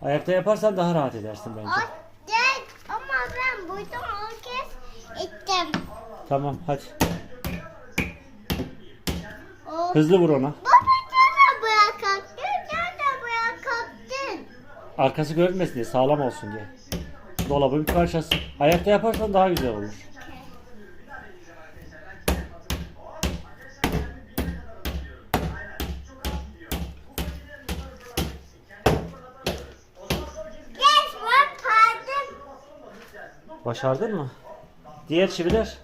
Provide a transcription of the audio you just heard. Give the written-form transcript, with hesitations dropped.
Ayakta yaparsan daha rahat edersin bence. Değil ama ben buradan herkes ettim. Tamam hadi. O... Hızlı vur ona. Baba nerede bırakaktın? Nerede bırakaktın? Arkası görünmesin diye, sağlam olsun diye. Dolabın bir parçası. Ayakta yaparsan daha güzel olur. Yes, ben kaldım. Başardın mı? Diğer çiviler.